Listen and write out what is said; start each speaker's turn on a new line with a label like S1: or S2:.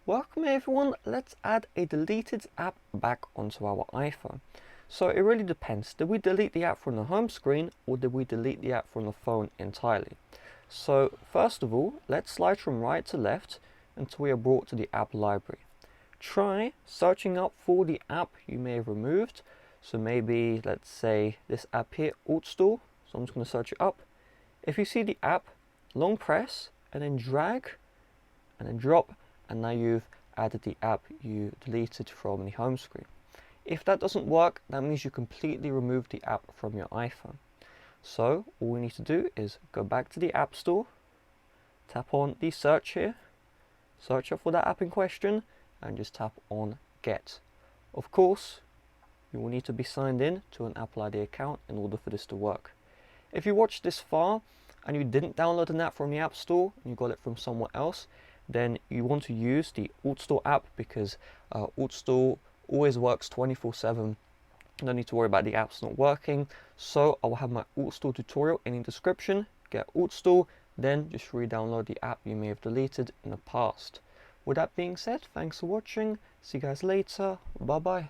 S1: Welcome everyone, let's add a deleted app back onto our iPhone. So it really depends, did we delete the app from the home screen or did we delete the app from the phone entirely? So first of all, let's slide from right to left until we are brought to the app library. Try searching up for the app you may have removed. So maybe let's say this app here, Store. So I'm just going to search it up. If you see the app, long press and then drag and then drop, and now you've added the app you deleted from the home screen. If that doesn't work, that means you completely removed the app from your iPhone. So all we need to do is go back to the App Store, tap on the search here, search up for that app in question, and just tap on Get. Of course, you will need to be signed in to an Apple ID account in order for this to work. If you watched this far and you didn't download an app from the App Store and you got it from somewhere else, then you want to use the Store app because Store always works 24/7. You don't need to worry about the apps not working. So I will have my Store tutorial in the description. Get Store, then just re-download the app you may have deleted in the past. With that being said, thanks for watching. See you guys later. Bye bye.